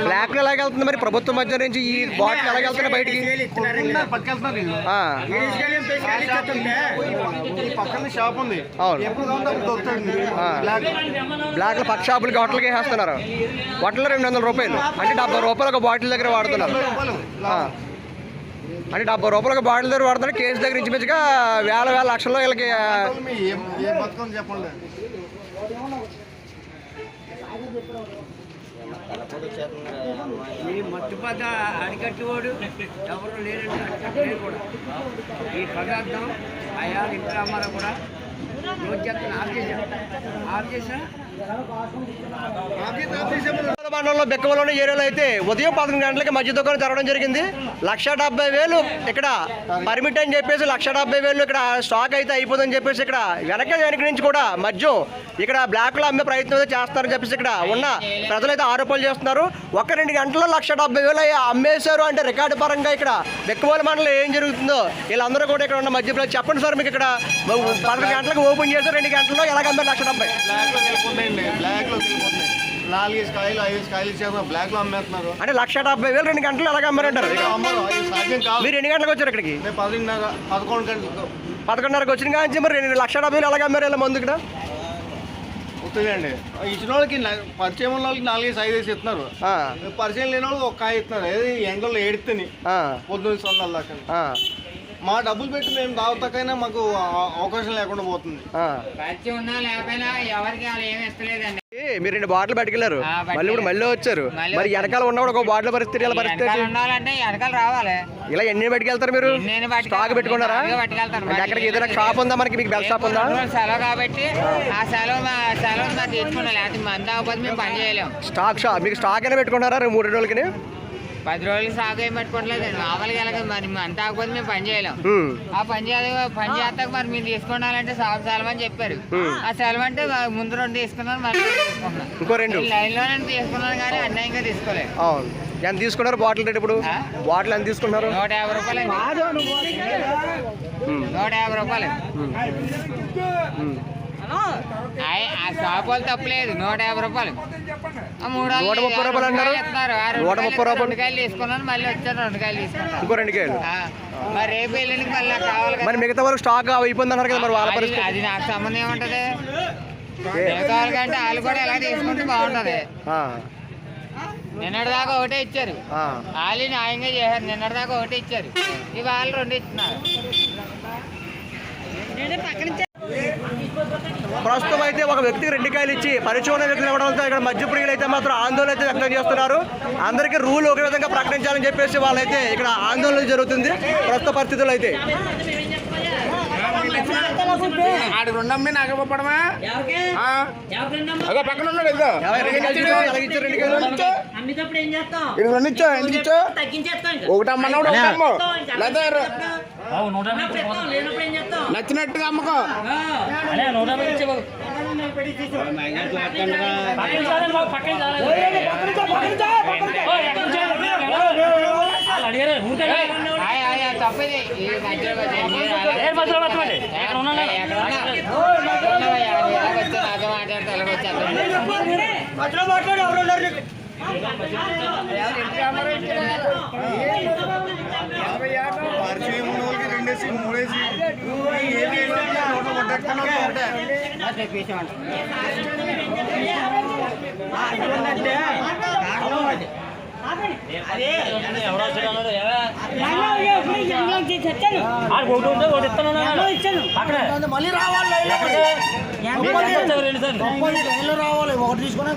Black ఎలాగ వెళ్తుంది మరి ప్రభుత్వం మధ్య నుంచి ఈ బాటిల్ ఎలాగ వెళ్తున్నాయి బయటికి? బ్లాక్ లో పక్క షాపులకి హోటల్కి వేస్తున్నారు. హోటల్లో 200 రూపాయలు అంటే 70 రూపాయలు ఒక బాటిల్ దగ్గర వాడుతున్నారు. అంటే 70 రూపాయలు ఒక బాటిల్ దగ్గర వాడుతున్నారు. కేసు దగ్గర ఇంచుమించుగా వేల లక్షల్లో వీళ్ళకి. ఈ మత్తుపద అడికట్టువాడు ఎవరు లేరంటే కూడా ఈ పదార్థం అయా ఇంట్రామారా కూడా మండలంలో బెక్కవలోని ఏరియాలో అయితే ఉదయం 11 గంటలకి మధ్య దుకాణం తెరవడం జరిగింది. 1,70,000 ఇక్కడ పర్మిట్ అని చెప్పేసి 1,70,000 ఇక్కడ స్టాక్ అయితే అయిపోతుందని చెప్పేసి ఇక్కడ వెనక నుంచి కూడా మద్యం ఇక్కడ బ్లాక్ లో అమ్మే ప్రయత్నం అయితే చేస్తారని చెప్పేసి ఇక్కడ ఉన్న ప్రజలైతే ఆరోపణలు చేస్తున్నారు. 1-2 గంటల్లో 1,70,000 అమ్మేశారు అంటే రికార్డు పరంగా ఇక్కడ బెక్కవోలు మండలం ఏం జరుగుతుందో వీళ్ళందరూ కూడా ఇక్కడ ఉన్న మధ్య ప్రజలు చెప్పండి సార్. మీకు ఇక్కడ 11 గంటలకు ఓపెన్ చేశారు, 2 గంటల్లో ఎలాగ అమ్మారు 1,70,000? 4 కాయలు 5 కాయలు ఇచ్చారు, బ్లాక్ లో అమ్మేస్తున్నారు. అంటే 1,70,000 2 గంటలు ఎలాగ అమ్మారంటారు? మీరు ఎన్ని గంటలకు వచ్చారు ఇక్కడికి? 11 గంటలకు 11:30కి వచ్చిన కానీ మరి 1,70,000 ఎలాగ అమ్మారు ఇలా మందు ఇక్కడ? వస్తుందండి. ఇచ్చిన వాళ్ళకి పరిచయం ఉన్న వాళ్ళకి 4-5 ఇస్తున్నారు. పరిచయం లేని వాళ్ళకి 1 కాయ ఇస్తున్నారు. ఎండలో ఏడుతుంది పొద్దున్న సొందాల దాకా. మా డబ్బులు పెట్టి మేము దావతకైనా మాకు అవకాశం లేకుండా పోతుంది. మీరు 2 బాటిల్ పట్టుకెళ్ళారు, మళ్ళీ వచ్చారు. మరి వెనకాల ఉన్నవాడు ఒక బాటిల్ పరిస్థితి ఇలా ఎన్ని పట్టుకెళ్తారు మీరు? స్టాక్ పెట్టుకున్నారా? ఎక్కడికి ఏదైనా షాప్ ఉందా మనకి? మీకు బెల్ షాప్ ఉందా? సెలవు కాబట్టి ఆ సెలవు స్టాక్ షాప్ మీకు స్టాక్ అయినా పెట్టుకున్నారా 3 రోజులకి? 10 రోజులు సాగు ఏం పెట్టుకోవట్లేదు. మామూలుగా మరి అంత ఆకపోతే మేము పని చేయలేం. ఆ పని చేస్తాక మరి మీరు తీసుకోవాలంటే సెలవు అని చెప్పారు. ఆ సెలవు అంటే ముందు 2 తీసుకున్నాను, మళ్ళీ తీసుకున్నాను. ఇంకో 2 లైన్ లోనే తీసుకున్నాను కానీ అన్యాయంగా తీసుకోలేదు. ఎంత తీసుకున్నారు బాటిల్ రేట్? ఇప్పుడు బాటిల్ ఎంత తీసుకున్నారు? 150 రూపాయలు. 150 రూపాయలు. ఆ షాప్ వాళ్ళు తప్పలేదు. 150 రూపాయలు. 130 రూపాయలు అంటారు. 130 రూపాయలు 2 కాయలు తీసుకున్నాను, మళ్ళీ వచ్చాను 2 కాయలు తీసుకున్నాను. ఇంకో 2 కాయలు. మరి రేపు ఎల్లుండికి మళ్ళీ కావాలి. మరి మిగతా వరకు స్టాక్ అయిపోయింది అన్నారు కదా, మరి వాళ్ళ పరిస్థితి? అది నాకు సంబంధం ఏముంటది? కావాలి కంటే వాళ్ళు కూడా ఎలా తీసుకుంటే బాగుంటది. నిన్నటిదాకా ఒకటే ఇచ్చారు, వాళ్ళు న్యాయంగా చేశారు. నిన్నటిదాకా ఒకటే ఇచ్చారు, ఇవాళ 2 ఇస్తున్నారు. ప్రస్తుతం అయితే ఒక వ్యక్తికి 2 కాయలు ఇచ్చి పరిచయం వ్యక్తులు ఇవ్వడంతో ఇక్కడ మధ్య ప్రియులు అయితే మాత్రం ఆందోళన అయితే వ్యక్తం చేస్తున్నారు. అందరికీ రూల్ ఒకే విధంగా ప్రకటించాలని చెప్పేసి వాళ్ళైతే ఇక్కడ ఆందోళన జరుగుతుంది ప్రస్తుత పరిస్థితుల్లో అయితే. పక్కన ఉన్నాడు నచ్చినట్టుగా అమ్మకం. తప్పది పరిచయం ఉన్న వాళ్ళకి 2-3 మళ్ళీ రావాలి. 30 రావాలి. 1 తీసుకున్నా